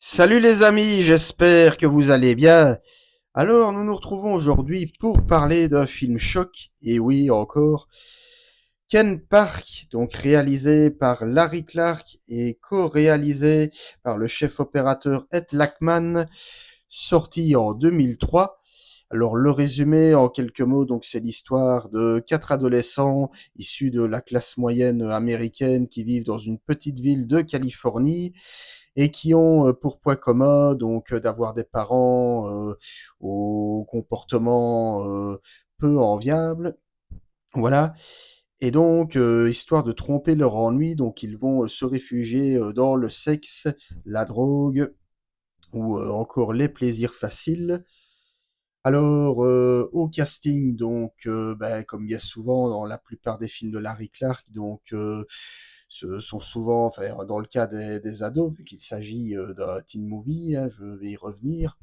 Salut les amis, j'espère que vous allez bien. Alors, nous nous retrouvons aujourd'hui pour parler d'un film choc, et oui, encore, Ken Park, donc réalisé par Larry Clark et co-réalisé par le chef opérateur Ed Lachman, sorti en 2003. Alors, le résumé en quelques mots, donc c'est l'histoire de quatre adolescents issus de la classe moyenne américaine qui vivent dans une petite ville de Californie et qui ont pour point commun donc d'avoir des parents au comportement peu enviable, voilà. Et donc, histoire de tromper leur ennui, donc ils vont se réfugier dans le sexe, la drogue ou encore les plaisirs faciles. Alors, au casting, donc, ben, comme il y a souvent dans la plupart des films de Larry Clark, donc, ce sont souvent, enfin, dans le cas des ados, vu qu'il s'agit d'un teen movie, hein, je vais y revenir,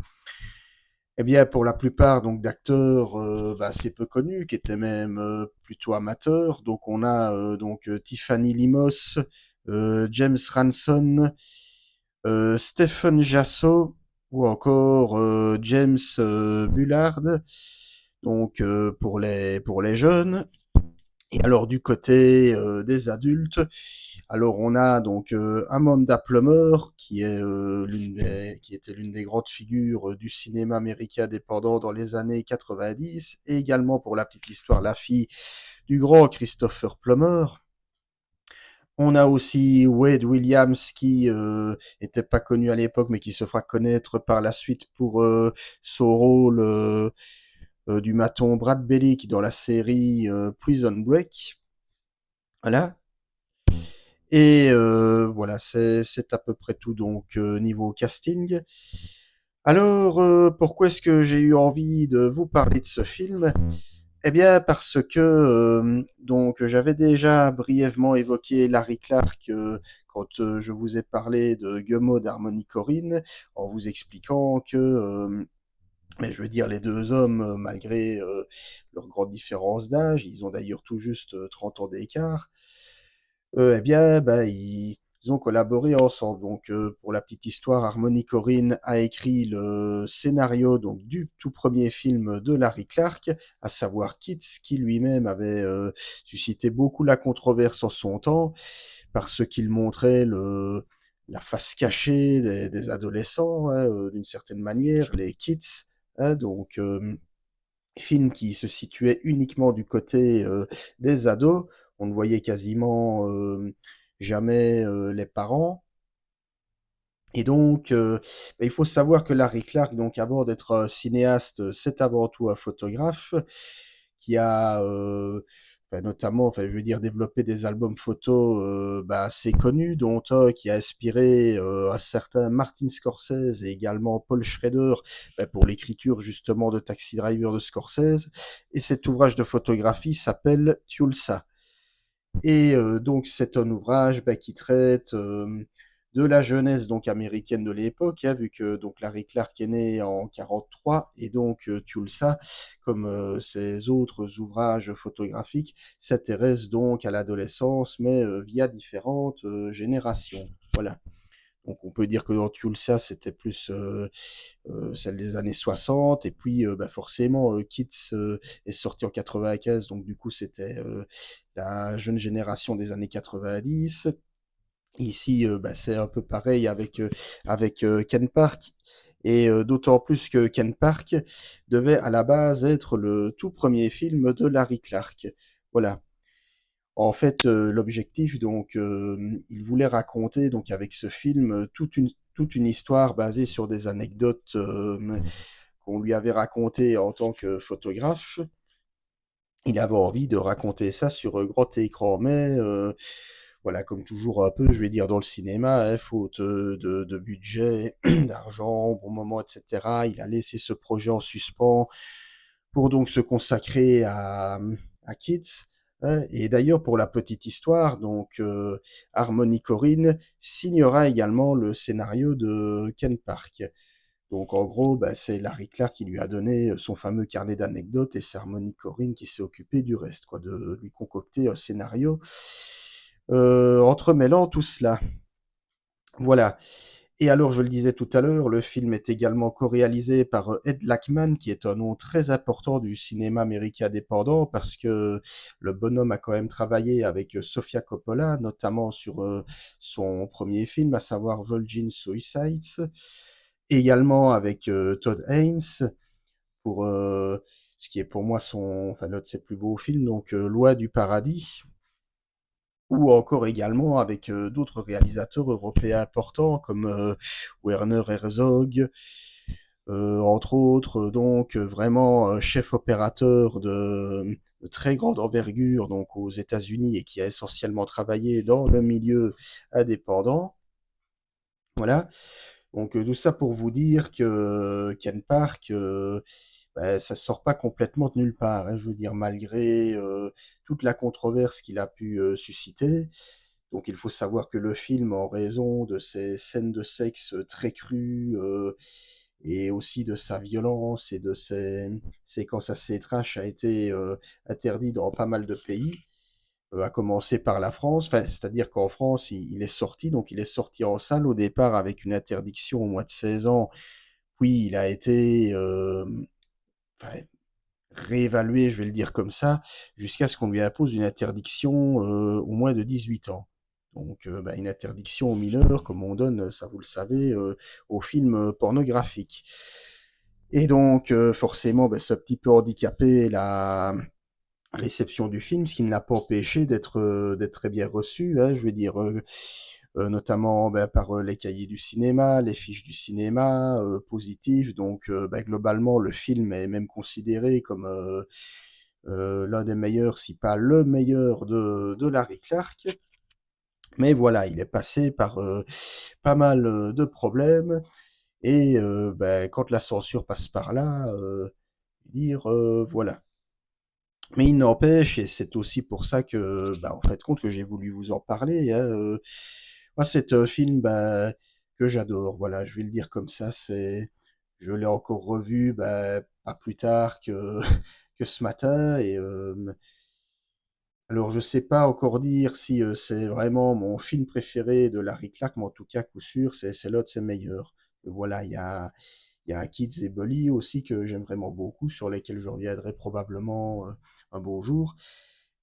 eh bien, pour la plupart donc d'acteurs bah, assez peu connus, qui étaient même plutôt amateurs, donc on a donc Tiffany Limos, James Ranson, Stephen Jasso ou encore James Bullard, donc pour les jeunes. Et alors du côté des adultes, alors on a donc Amanda Plummer qui est qui était l'une des grandes figures du cinéma américain indépendant dans les années 90, et également pour la petite histoire la fille du grand Christopher Plummer. On a aussi Wade Williams qui était pas connu à l'époque mais qui se fera connaître par la suite pour son rôle du maton Brad Bellick dans la série Prison Break. Voilà. Et voilà, c'est à peu près tout donc niveau casting. Alors, pourquoi est-ce que j'ai eu envie de vous parler de ce film? Eh bien, parce que donc j'avais déjà brièvement évoqué Larry Clark quand je vous ai parlé de Gummo d'Harmony Corinne, en vous expliquant que, mais je veux dire, les deux hommes, malgré leur grande différence d'âge, ils ont d'ailleurs tout juste 30 ans d'écart, eh bien, bah, ils ont collaboré ensemble. Donc, pour la petite histoire, Harmony Korine a écrit le scénario donc du tout premier film de Larry Clark, à savoir Kids, qui lui-même avait suscité beaucoup la controverse en son temps, parce qu'il montrait la face cachée des adolescents, hein, d'une certaine manière, les kids. Hein, donc, film qui se situait uniquement du côté des ados. On ne voyait quasiment jamais les parents. Et donc, bah, il faut savoir que Larry Clark, donc avant d'être un cinéaste, c'est avant tout un photographe qui a bah, notamment, enfin, je veux dire, développé des albums photos bah, assez connus, dont un qui a inspiré un certain Martin Scorsese et également Paul Schrader bah, pour l'écriture justement de Taxi Driver de Scorsese. Et cet ouvrage de photographie s'appelle Tulsa. Et donc c'est un ouvrage bah, qui traite de la jeunesse donc américaine de l'époque, hein, vu que donc Larry Clark est né en 43 et donc Tulsa, comme ses autres ouvrages photographiques, s'intéresse donc à l'adolescence, mais via différentes générations. Voilà. Donc on peut dire que dans Tulsa, c'était plus celle des années 60, et puis bah, forcément, Kids est sorti en 95, donc du coup c'était la jeune génération des années 90. Ici, bah, c'est un peu pareil avec Ken Park, et d'autant plus que Ken Park devait à la base être le tout premier film de Larry Clark. Voilà. En fait, l'objectif donc, il voulait raconter donc avec ce film, toute une histoire basée sur des anecdotes, qu'on lui avait racontées en tant que photographe. Il avait envie de raconter ça sur, grand écran, mais voilà, comme toujours un peu, je vais dire dans le cinéma, hein, faute, de budget, d'argent au bon moment et cetera, il a laissé ce projet en suspens pour donc se consacrer à Kids, hein. Et d'ailleurs, pour la petite histoire, donc Harmony Korine signera également le scénario de Ken Park. Donc en gros, bah, c'est Larry Clark qui lui a donné son fameux carnet d'anecdotes, et c'est Harmony Korine qui s'est occupé du reste, quoi, de lui concocter un scénario entremêlant tout cela. Voilà. Et alors, je le disais tout à l'heure, le film est également co-réalisé par Ed Lachman, qui est un nom très important du cinéma américain indépendant, parce que le bonhomme a quand même travaillé avec Sofia Coppola, notamment sur son premier film, à savoir Virgin Suicides, et également avec Todd Haynes, pour ce qui est pour moi enfin, l'un de ses plus beaux films, donc Loi du paradis, ou encore également avec d'autres réalisateurs européens importants comme Werner Herzog, entre autres, donc vraiment chef opérateur de très grande envergure donc aux États-Unis et qui a essentiellement travaillé dans le milieu indépendant. Voilà. Donc tout ça pour vous dire que Ken Park, bah, ça sort pas complètement de nulle part, hein, je veux dire, malgré toute la controverse qu'il a pu susciter. Donc il faut savoir que le film, en raison de ses scènes de sexe très crues, et aussi de sa violence et de ses séquences assez trash, a été interdit dans pas mal de pays, à commencer par la France. Enfin, c'est-à-dire qu'en France, il est sorti, donc il est sorti en salle au départ avec une interdiction au moins de 16 ans, puis il a été enfin, réévalué, je vais le dire comme ça, jusqu'à ce qu'on lui impose une interdiction au moins de 18 ans. Donc, bah, une interdiction aux mineurs, comme on donne, ça vous le savez, aux films pornographiques. Et donc, forcément, bah, ça a un petit peu handicapé la réception du film, ce qui ne l'a pas empêché d'être très bien reçu, hein, je veux dire, notamment bah, par les cahiers du cinéma, les fiches du cinéma positives. Donc, bah, globalement, le film est même considéré comme l'un des meilleurs, si pas le meilleur de Larry Clark. Mais voilà, il est passé par pas mal de problèmes. Et bah, quand la censure passe par là, dire voilà. Mais il n'empêche, et c'est aussi pour ça que, bah, en fait, compte que j'ai voulu vous en parler, hein, moi, c'est un film, bah, que j'adore. Voilà, je vais le dire comme ça. Je l'ai encore revu, bah, pas plus tard que que ce matin. Et alors, je sais pas encore dire si c'est vraiment mon film préféré de Larry Clark, mais en tout cas, coup sûr, c'est l'un de ses meilleurs. Et voilà, il y a Kids et Bully aussi que j'aime vraiment beaucoup, sur lesquels je reviendrai probablement un beau jour.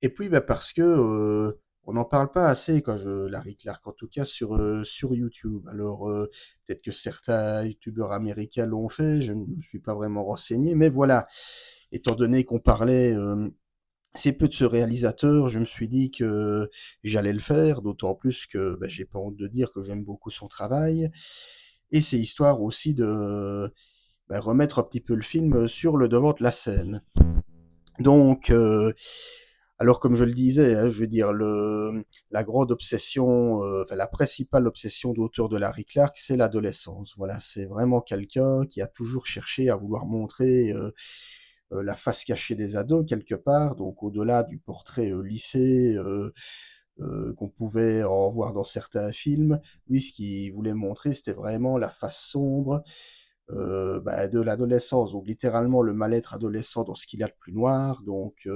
Et puis, bah, parce que on n'en parle pas assez quand Larry Clark, en tout cas sur YouTube. Alors, peut-être que certains YouTubeurs américains l'ont fait, je ne me suis pas vraiment renseigné, mais voilà. Étant donné qu'on parlait assez peu de ce réalisateur, je me suis dit que j'allais le faire, d'autant plus que bah, j'ai pas honte de dire que j'aime beaucoup son travail. Et c'est histoire aussi de bah, remettre un petit peu le film sur le devant de la scène. Donc, alors comme je le disais, hein, je veux dire, la grande obsession, enfin la principale obsession d'auteur de Larry Clark, c'est l'adolescence. Voilà, c'est vraiment quelqu'un qui a toujours cherché à vouloir montrer la face cachée des ados quelque part, donc au-delà du portrait lycée qu'on pouvait en voir dans certains films. Lui, ce qu'il voulait montrer, c'était vraiment la face sombre bah, de l'adolescence, donc littéralement le mal-être adolescent dans ce qu'il y a de plus noir, donc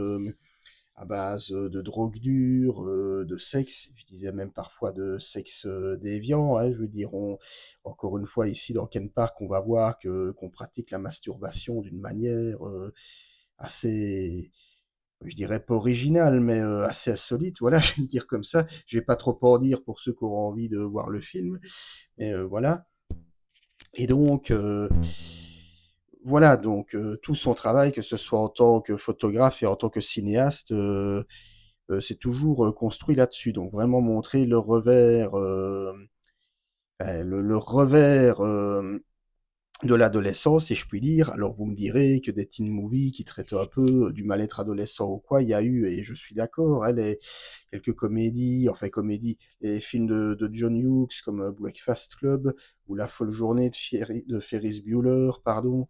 à base de drogue dure, de sexe, je disais même parfois de sexe déviant, hein, je veux dire, encore une fois ici dans Ken Park, on va voir qu'on pratique la masturbation d'une manière assez, je dirais pas originale, mais assez insolite, voilà, je vais le dire comme ça. Je vais pas trop en dire pour ceux qui auront envie de voir le film, mais voilà. Et donc, voilà, donc tout son travail, que ce soit en tant que photographe et en tant que cinéaste, c'est toujours construit là-dessus. Donc vraiment montrer le revers, le revers de l'adolescence, si je puis dire. Alors vous me direz que des teen movies qui traitent un peu du mal-être adolescent ou quoi, il y a eu, et je suis d'accord, hein, quelques comédies, enfin comédies, les films de John Hughes comme Breakfast Club ou La folle journée de Ferris Bueller, pardon,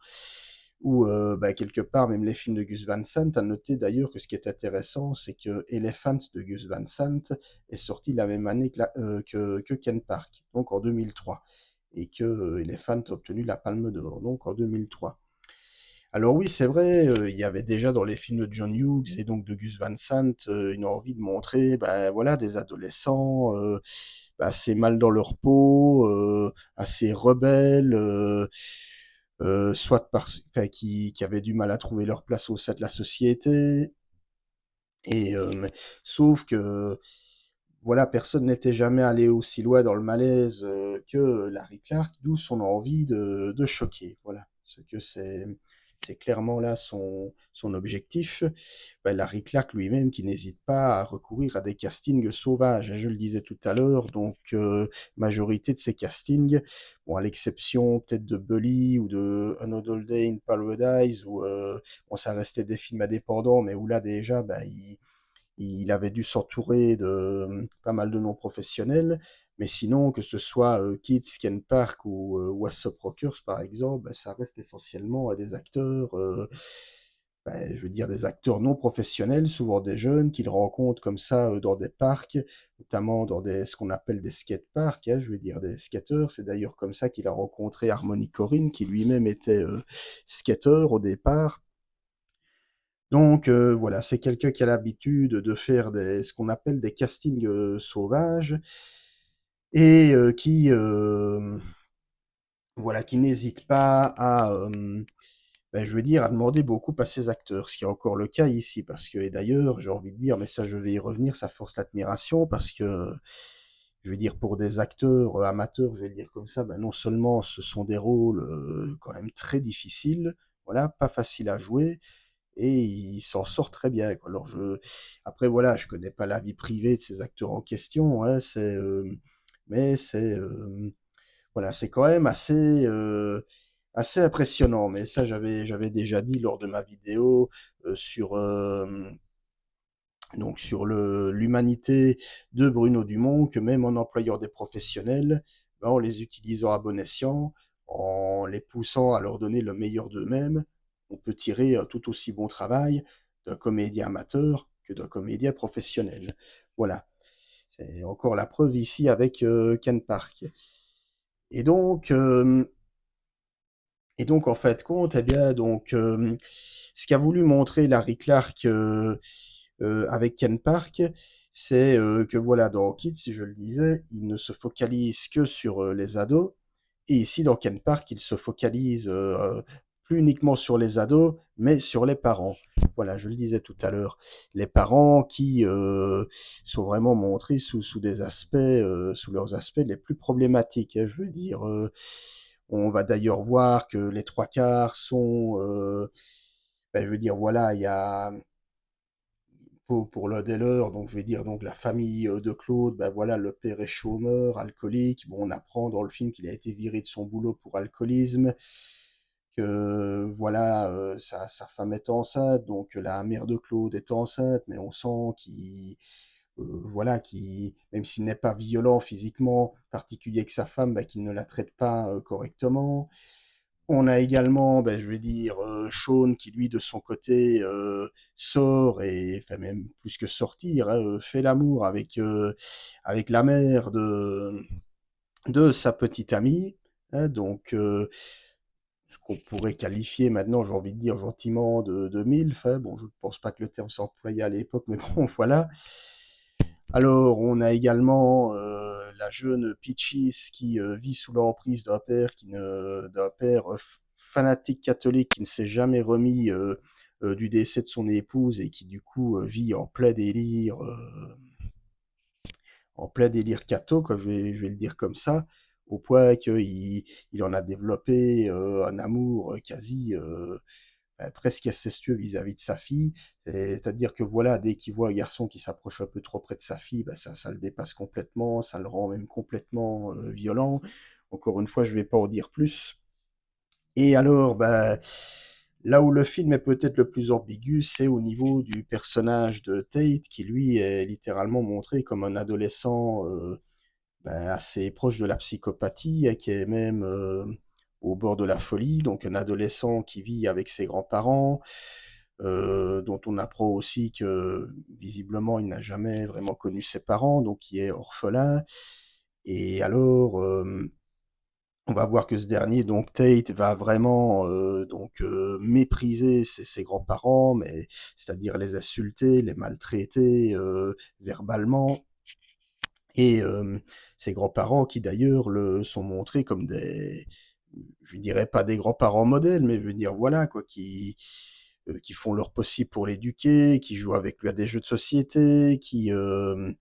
ou bah, quelque part même les films de Gus Van Sant. À noter d'ailleurs que ce qui est intéressant, c'est que Elephant de Gus Van Sant est sorti la même année que Ken Park, donc en 2003, et que Elephant a obtenu la Palme d'Or, donc en 2003. Alors oui, c'est vrai, il y avait déjà dans les films de John Hughes et donc de Gus Van Sant, une envie de montrer, bah, voilà, des adolescents, bah, assez mal dans leur peau, assez rebelles, soit parce enfin qui avaient du mal à trouver leur place au sein de la société et sauf que voilà, personne n'était jamais allé aussi loin dans le malaise, que Larry Clark, d'où son envie de choquer, voilà. Ce que c'est clairement là son objectif. Bah, Larry Clark lui-même qui n'hésite pas à recourir à des castings sauvages, hein, je le disais tout à l'heure, donc majorité de ces castings, bon à l'exception peut-être de Bully ou de Another Day in Paradise où, bon ça restait des films indépendants, mais où là déjà, bah, il avait dû s'entourer de pas mal de noms professionnels, mais sinon, que ce soit Kids, Ken Park ou Wassup Rockers, par exemple, bah, ça reste essentiellement des acteurs, bah, je veux dire des acteurs non professionnels, souvent des jeunes qu'il rencontre comme ça dans des parcs, notamment dans ce qu'on appelle des skateparks, hein, je veux dire des skateurs. C'est d'ailleurs comme ça qu'il a rencontré Harmony Korine, qui lui-même était skateur au départ. Donc voilà, c'est quelqu'un qui a l'habitude de faire ce qu'on appelle des castings sauvages et voilà, qui n'hésite pas à, ben, je veux dire, à demander beaucoup à ses acteurs, ce qui est encore le cas ici, parce que, et d'ailleurs, j'ai envie de dire, mais ça je vais y revenir, ça force l'admiration, parce que, je veux dire, pour des acteurs amateurs, je vais le dire comme ça, ben, non seulement ce sont des rôles quand même très difficiles, voilà, pas faciles à jouer, et il s'en sort très bien, quoi. Alors après voilà, je connais pas la vie privée de ces acteurs en question, hein, mais voilà, c'est quand même assez impressionnant. Mais ça, j'avais déjà dit lors de ma vidéo sur donc sur l'humanité de Bruno Dumont, que même en employant des professionnels, ben, en les utilisant à bon escient, en les poussant à leur donner le meilleur d'eux-mêmes, on peut tirer tout aussi bon travail d'un comédien amateur que d'un comédien professionnel. Voilà. C'est encore la preuve ici avec Ken Park. Et donc, en fait de compte, eh bien, donc, ce qu'a voulu montrer Larry Clark avec Ken Park, c'est que voilà, dans Kids, si je le disais, il ne se focalise que sur les ados. Et ici, dans Ken Park, il se focalise plus uniquement sur les ados, mais sur les parents. Voilà, je le disais tout à l'heure. Les parents qui sont vraiment montrés sous des aspects, sous leurs aspects les plus problématiques, hein, je veux dire. On va d'ailleurs voir que les trois quarts sont, ben, je veux dire, voilà, il y a pour l'un des leurs, donc je vais dire donc la famille de Claude, ben voilà, le père est chômeur, alcoolique. Bon, on apprend dans le film qu'il a été viré de son boulot pour alcoolisme, que voilà, sa femme est enceinte, donc la mère de Claude est enceinte, mais on sent qu'il voilà, qui, même s'il n'est pas violent physiquement, particulier que sa femme, bah, qu'il ne la traite pas correctement. On a également, ben, je vais dire, Sean qui lui de son côté sort et enfin même plus que sortir, hein, fait l'amour avec la mère de sa petite amie, hein, donc ce qu'on pourrait qualifier maintenant, j'ai envie de dire gentiment de MILF, hein. Bon, je ne pense pas que le terme s'employait à l'époque, mais bon, voilà. Alors, on a également la jeune Peaches qui vit sous l'emprise d'un père fanatique catholique qui ne s'est jamais remis du décès de son épouse et qui du coup vit en plein délire catho, quoi, je vais le dire comme ça, au point qu'il en a développé un amour quasi presque incestueux vis-à-vis de sa fille. C'est-à-dire que voilà, dès qu'il voit un garçon qui s'approche un peu trop près de sa fille, bah, ça le dépasse complètement, ça le rend même complètement violent. Encore une fois, je vais pas en dire plus. Et alors, bah, là où le film est peut-être le plus ambigu, c'est au niveau du personnage de Tate, qui lui est littéralement montré comme un adolescent ben, assez proche de la psychopathie, et qui est même au bord de la folie, donc un adolescent qui vit avec ses grands-parents, dont on apprend aussi que visiblement il n'a jamais vraiment connu ses parents, donc il est orphelin. Et alors, On va voir que ce dernier, donc Tate, va vraiment mépriser ses grands-parents, mais c'est-à-dire les insulter, les maltraiter verbalement. Et ses grands-parents, qui d'ailleurs le sont montrés comme des, je dirais pas des grands-parents modèles, mais je veux dire voilà quoi, qui font leur possible pour l'éduquer, qui jouent avec lui à des jeux de société, qui se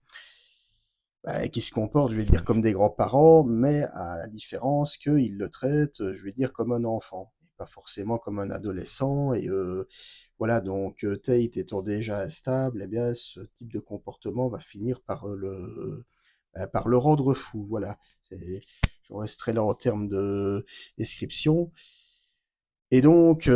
comportent, je vais dire, comme des grands-parents, mais à la différence qu'ils le traitent, je vais dire, comme un enfant, et pas forcément comme un adolescent. Et voilà, donc Tate étant déjà instable, eh bien, ce type de comportement va finir par le rendre fou. Voilà, je resterai là en termes de description. Et donc,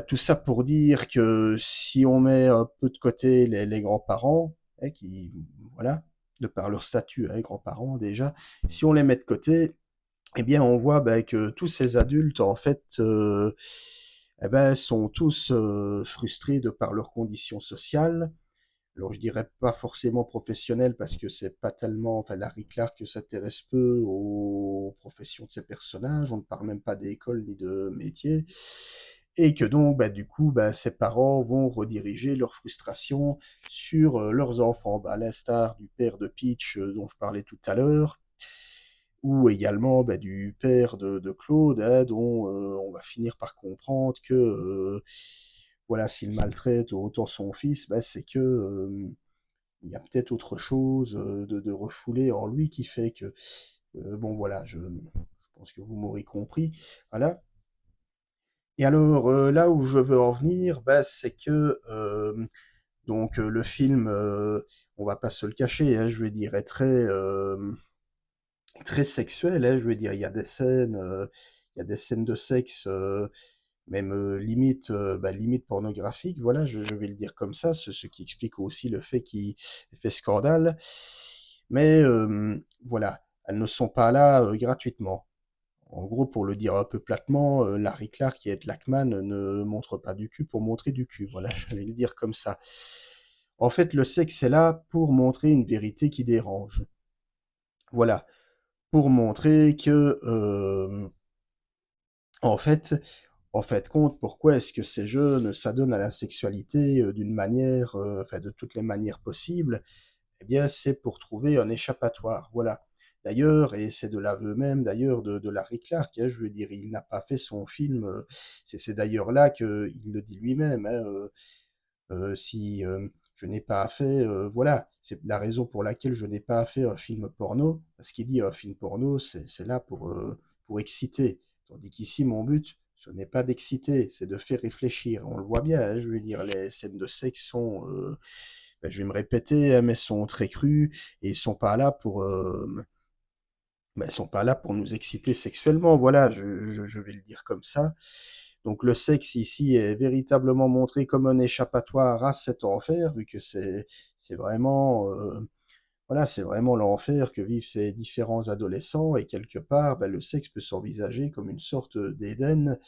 tout ça pour dire que si on met un peu de côté les grands-parents, qui, voilà, de par leur statut, grands-parents déjà, si on les met de côté, eh bien, on voit que tous ces adultes, en fait, sont tous frustrés de par leurs conditions sociales. Alors, je dirais pas forcément professionnel parce que c'est pas tellement, enfin, Larry Clark s'intéresse peu aux professions de ses personnages. On ne parle même pas d'école ni de métier. Et que donc, du coup, ses parents vont rediriger leur frustration sur leurs enfants, à l'instar du père de Peach dont je parlais tout à l'heure, ou également du père de Claude, dont on va finir par comprendre que voilà, s'il maltraite autant son fils, c'est que il y a peut-être autre chose de refoulé en lui qui fait que bon voilà, je pense que vous m'aurez compris, voilà. Et alors là où je veux en venir, c'est que le film, on va pas se le cacher, je veux dire, est très sexuel, je veux dire, il y a des scènes de sexe, même limite, limite pornographique, voilà, je vais le dire comme ça, ce qui explique aussi le fait qu'il fait scandale. Mais voilà, elles ne sont pas là gratuitement. En gros, pour le dire un peu platement, Larry Clark et Ed Lachman ne montrent pas du cul pour montrer du cul. Voilà, je vais le dire comme ça. En fait, le sexe est là pour montrer une vérité qui dérange. Voilà, pour montrer que, en fait, en fait compte, pourquoi est-ce que ces jeunes s'adonnent à la sexualité d'une manière, enfin de toutes les manières possibles? Eh bien, c'est pour trouver un échappatoire, voilà. D'ailleurs, et c'est de l'aveu même d'ailleurs de Larry Clark, je veux dire, il n'a pas fait son film, c'est d'ailleurs là qu'il le dit lui-même, si je n'ai pas fait, voilà, c'est la raison pour laquelle je n'ai pas fait un film porno, parce qu'il dit un film porno, c'est là pour exciter. Tandis qu'ici, mon but, ce n'est pas d'exciter, c'est de faire réfléchir. On le voit bien, je veux dire, les scènes de sexe sont, je vais me répéter, mais sont très crues et sont pas là pour, sont pas là pour nous exciter sexuellement. Voilà, je vais le dire comme ça. Donc le sexe ici est véritablement montré comme un échappatoire à cet enfer, vu que c'est vraiment voilà, c'est vraiment l'enfer que vivent ces différents adolescents, et quelque part, le sexe peut s'envisager comme une sorte d'Éden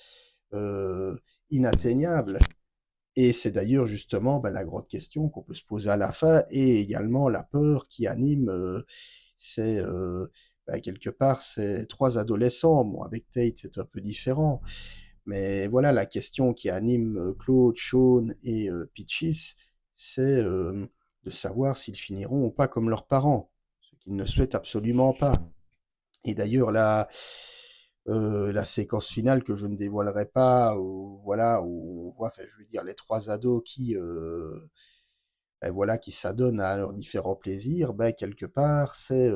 euh, inatteignable. Et c'est d'ailleurs justement la grande question qu'on peut se poser à la fin, et également la peur qui anime quelque part ces trois adolescents. Bon, avec Tate, c'est un peu différent. Mais voilà, la question qui anime Claude, Sean et Peaches, c'est de savoir s'ils finiront ou pas comme leurs parents, ce qu'ils ne souhaitent absolument pas. Et d'ailleurs, la séquence finale que je ne dévoilerai pas, voilà, où on voit, enfin, je veux dire, les trois ados voilà, qui s'adonnent à leurs différents plaisirs, quelque part, c'est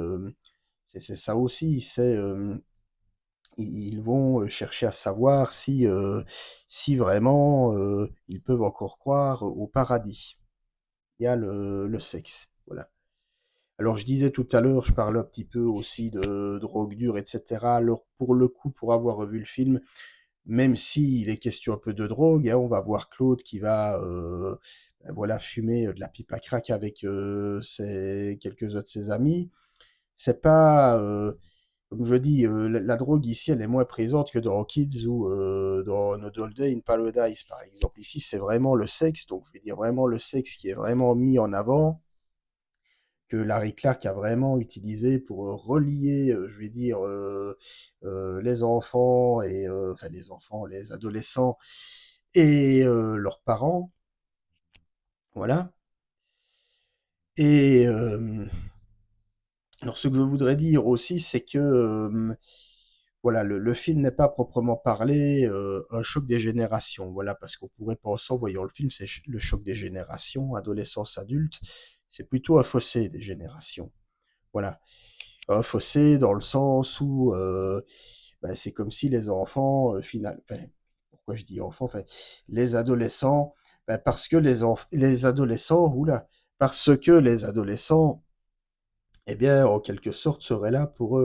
ça aussi, ils vont chercher à savoir si vraiment ils peuvent encore croire au paradis. Il y a le sexe, voilà. Alors je disais tout à l'heure, je parlais un petit peu aussi de drogue dure, etc. Alors pour le coup, pour avoir revu le film, même s'il est question un peu de drogue, on va voir Claude qui va voilà, fumer de la pipe à crack avec quelques autres de ses amis. C'est pas, comme je dis, la drogue ici, elle est moins présente que dans Kids ou dans No Doubt Day in Paradise, par exemple. Ici, c'est vraiment le sexe, donc je vais dire vraiment le sexe qui est vraiment mis en avant. que Larry Clark a vraiment utilisé pour, relier, je vais dire, les enfants et enfin les enfants, les adolescents et leurs parents, voilà. Et alors ce que je voudrais dire aussi, c'est que, voilà, le film n'est pas proprement parlé, un choc des générations, voilà, parce qu'on pourrait penser en voyant le film, c'est le choc des générations, adolescence, adulte, c'est plutôt un fossé des générations, voilà. Un fossé dans le sens où, bah, c'est comme si les enfants, enfin, pourquoi je dis enfants? Enfin, les adolescents, bah, parce que les adolescents, ouh parce que les adolescents, eh bien, en quelque sorte, seraient là pour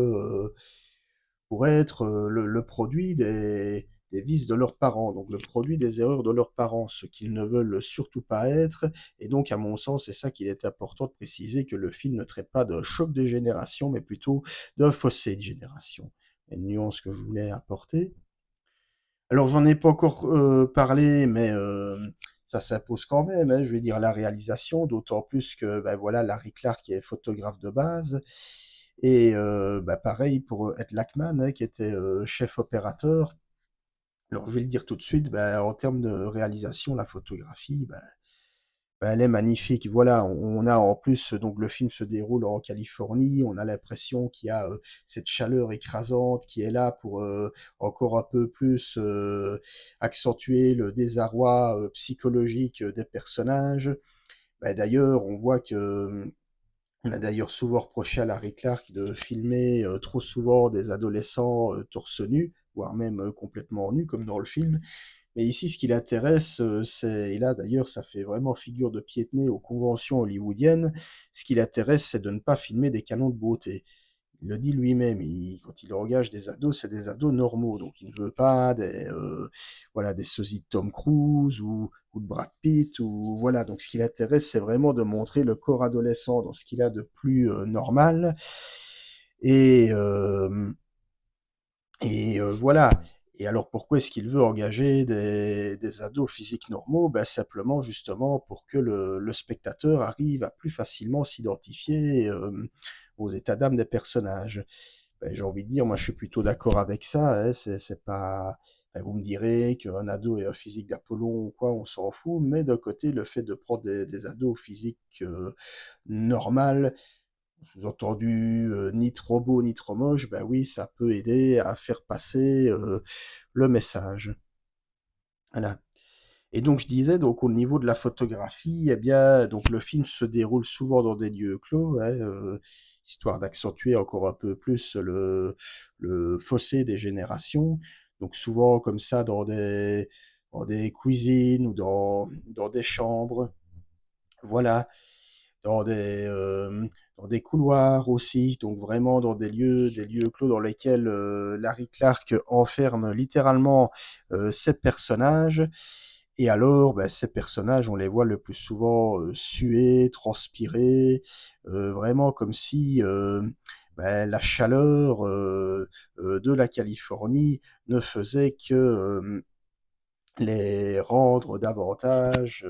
être, le produit des vices de leurs parents, donc le produit des erreurs de leurs parents, ce qu'ils ne veulent surtout pas être. Et donc à mon sens, c'est ça qu'il est important de préciser, que le film ne traite pas d'un choc de génération, mais plutôt d'un fossé de génération. Une nuance que je voulais apporter. Alors j'en ai pas encore, parlé, mais ça s'impose quand même, hein, je vais dire la réalisation, d'autant plus que, bah, voilà, Larry Clark est photographe de base et bah, pareil pour, Ed Lachman, hein, qui était, chef opérateur. Alors je vais le dire tout de suite, bah, en termes de réalisation, la photographie, bah, elle est magnifique. Voilà, on a en plus donc le film se déroule en Californie, on a l'impression qu'il y a, cette chaleur écrasante qui est là pour, encore un peu plus, accentuer le désarroi, psychologique, des personnages. Bah, d'ailleurs, on voit que, on a d'ailleurs souvent reproché à Larry Clark de filmer, trop souvent des adolescents, torse nu, voire même, complètement nus comme dans le film. Mais ici, ce qui l'intéresse, c'est, et là d'ailleurs ça fait vraiment figure de pied-de-nez aux conventions hollywoodiennes, ce qui l'intéresse, c'est de ne pas filmer des canons de beauté. Il le dit lui-même, quand il engage des ados, c'est des ados normaux, donc il ne veut pas des, voilà, des sosies de Tom Cruise ou de Brad Pitt, ou voilà. Donc ce qui l'intéresse, c'est vraiment de montrer le corps adolescent dans ce qu'il a de plus normal. Et voilà. Et alors pourquoi est-ce qu'il veut engager des ados physiques normaux? Ben, simplement justement pour que le spectateur arrive à plus facilement s'identifier, aux états d'âme des personnages. Ben, j'ai envie de dire, moi je suis plutôt d'accord avec ça, hein, c'est pas, ben, vous me direz qu'un ado ait un physique d'Apollon ou quoi, on s'en fout, mais d'un côté, le fait de prendre des ados physiques normales, sous-entendu, ni trop beau ni trop moche, bah oui, ça peut aider à faire passer, le message. Voilà. Et donc je disais, donc au niveau de la photographie, eh bien, donc le film se déroule souvent dans des lieux clos, hein, histoire d'accentuer encore un peu plus le fossé des générations. Donc souvent comme ça dans des cuisines ou dans des chambres, voilà. Dans dans des couloirs aussi, donc vraiment dans des lieux clos dans lesquels, Larry Clark enferme littéralement, ses personnages. Et alors, bah, ces personnages, on les voit le plus souvent, suer, transpirer, vraiment comme si, bah, la chaleur, de la Californie ne faisait que, les rendre davantage,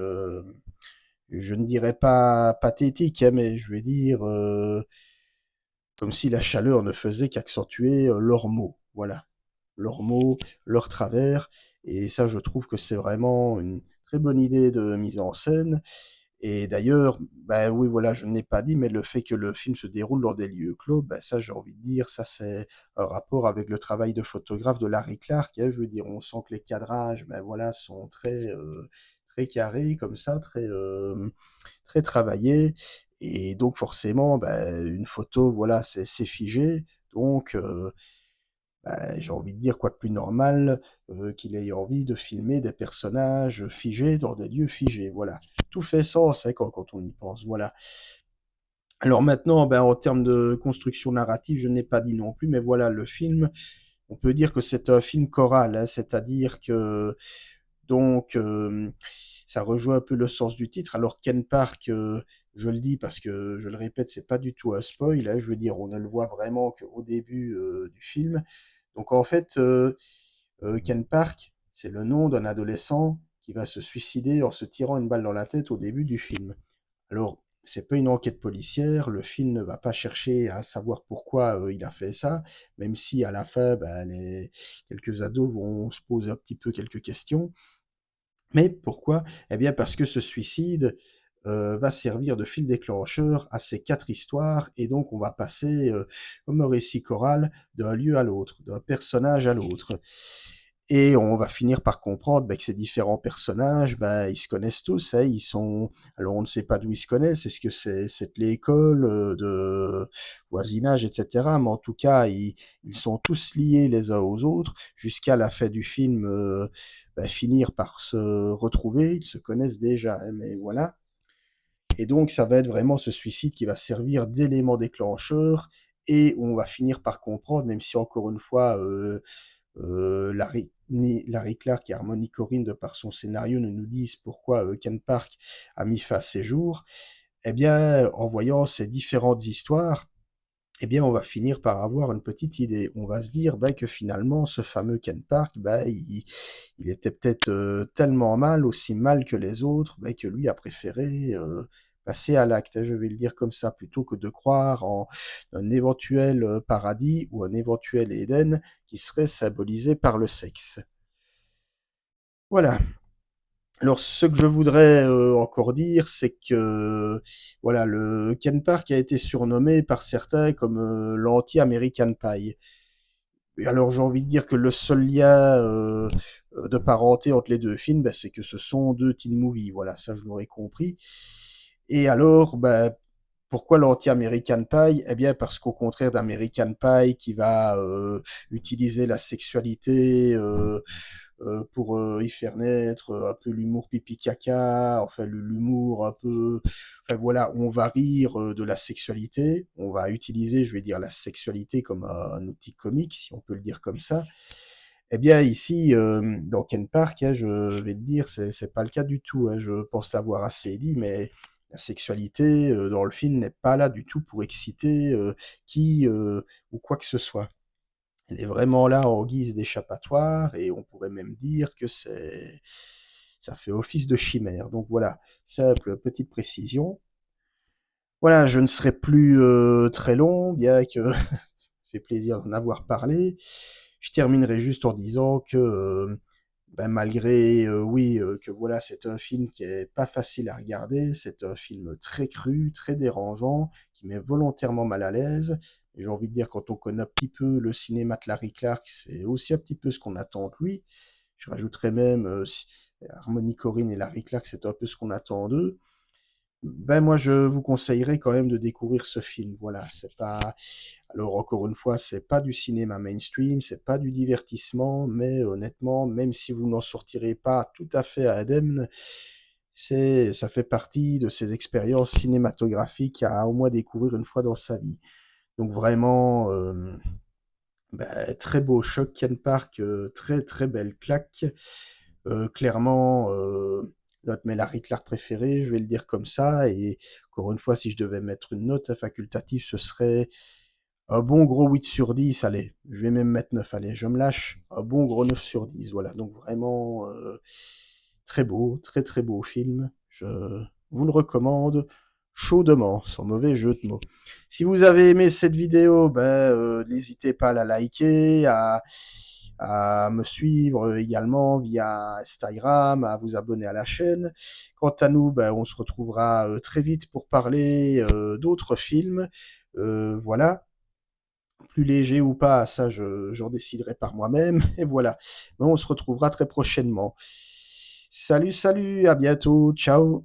je ne dirais pas pathétique, hein, mais je vais dire, comme si la chaleur ne faisait qu'accentuer, leurs maux. Voilà, leurs maux, leurs travers. Et ça, je trouve que c'est vraiment une très bonne idée de mise en scène. Et d'ailleurs, bah, oui, voilà, je ne l'ai pas dit, mais le fait que le film se déroule dans des lieux clos, bah, ça, j'ai envie de dire, ça, c'est un rapport avec le travail de photographe de Larry Clark, hein. Je veux dire, on sent que les cadrages, ben voilà, sont très carrés comme ça, très travaillés. Et donc forcément, bah, une photo, voilà, c'est figé. Donc, bah, j'ai envie de dire, quoi de plus normal, qu'il ait envie de filmer des personnages figés dans des lieux figés, voilà. Tout fait sens, hein, quand on y pense, voilà. Alors maintenant, ben, en termes de construction narrative, je n'ai pas dit non plus, mais voilà, le film, on peut dire que c'est un film choral, hein, c'est-à-dire que donc ça rejoint un peu le sens du titre. Alors Ken Park, je le dis parce que, je le répète, c'est pas du tout un spoil, hein, je veux dire, on ne le voit vraiment qu'au début, du film. Donc en fait, Ken Park, c'est le nom d'un adolescent qui va se suicider en se tirant une balle dans la tête au début du film. Alors, C'est pas une enquête policière, le film ne va pas chercher à savoir pourquoi, il a fait ça, même si à la fin, bah, les quelques ados vont se poser un petit peu quelques questions. Mais pourquoi? Eh bien parce que ce suicide, va servir de fil déclencheur à ces 4 histoires et donc on va passer, comme un récit choral d'un lieu à l'autre, d'un personnage à l'autre. Et on va finir par comprendre, que ces différents personnages, ils se connaissent tous, hein. Ils sont alors on ne sait pas d'où ils se connaissent, est-ce que c'est de l'école, de voisinage et cetera? Mais en tout cas, ils sont tous liés les uns aux autres jusqu'à la fin du film, finir par se retrouver. Ils se connaissent déjà, hein, mais voilà. Et donc ça va être vraiment ce suicide qui va servir d'élément déclencheur et où on va finir par comprendre, même si encore une fois, Larry Clark et Harmony Korine, de par son scénario, ne nous disent pourquoi Ken Park a mis fin à ses jours, eh bien, en voyant ces différentes histoires, eh bien, on va finir par avoir une petite idée. On va se dire que finalement, ce fameux Ken Park, il était peut-être tellement mal, aussi mal que les autres, que lui a préféré passer à l'acte, hein, je vais le dire comme ça, plutôt que de croire en un éventuel paradis ou un éventuel Éden qui serait symbolisé par le sexe. Voilà. Alors, ce que je voudrais encore dire, c'est que voilà, le Ken Park a été surnommé par certains comme l'anti-American Pie. Et alors, j'ai envie de dire que le seul lien de parenté entre les deux films, c'est que ce sont deux teen movies. Voilà, ça je l'aurais compris. Et alors, pourquoi l'anti-American Pie? Eh bien, parce qu'au contraire d'American Pie, qui va utiliser la sexualité pour y faire naître un peu l'humour pipi caca, enfin l'humour un peu, enfin voilà, on va rire de la sexualité, on va utiliser, je vais dire, la sexualité comme un outil comique, si on peut le dire comme ça. Eh bien ici, dans Ken Park, hein, je vais te dire, c'est pas le cas du tout, hein, je pense l'avoir assez dit, mais la sexualité dans le film n'est pas là du tout pour exciter qui ou quoi que ce soit. Elle est vraiment là en guise d'échappatoire et on pourrait même dire que ça fait office de chimère. Donc voilà, simple petite précision. Voilà, je ne serai plus très long, bien que ça fait plaisir d'en avoir parlé. Je terminerai juste en disant que malgré oui que voilà, c'est un film qui est pas facile à regarder, c'est un film très cru, très dérangeant, qui met volontairement mal à l'aise. Et j'ai envie de dire, quand on connaît un petit peu le cinéma de Larry Clark, c'est aussi un petit peu ce qu'on attend de lui. Je rajouterais même Harmony Korine et Larry Clark, c'est un peu ce qu'on attend d'eux. Moi, je vous conseillerais quand même de découvrir ce film. Voilà, c'est pas. Alors encore une fois, c'est pas du cinéma mainstream, c'est pas du divertissement, mais honnêtement, même si vous n'en sortirez pas tout à fait indemne, ça fait partie de ces expériences cinématographiques à au moins découvrir une fois dans sa vie. Donc vraiment, très beau choc, Ken Park, très très belle claque. Clairement, notre Larry Clark préféré, je vais le dire comme ça. Et encore une fois, si je devais mettre une note facultative, ce serait un bon gros 8 sur 10, allez. Je vais même mettre 9, allez, je me lâche. Un bon gros 9 sur 10, voilà. Donc vraiment, très beau, très très beau film. Je vous le recommande chaudement, sans mauvais jeu de mots. Si vous avez aimé cette vidéo, n'hésitez pas à la liker, à me suivre également via Instagram, à vous abonner à la chaîne. Quant à nous, on se retrouvera très vite pour parler d'autres films. Voilà, plus léger ou pas, ça j'en déciderai par moi-même. Et voilà, mais on se retrouvera très prochainement. Salut, salut, à bientôt, ciao.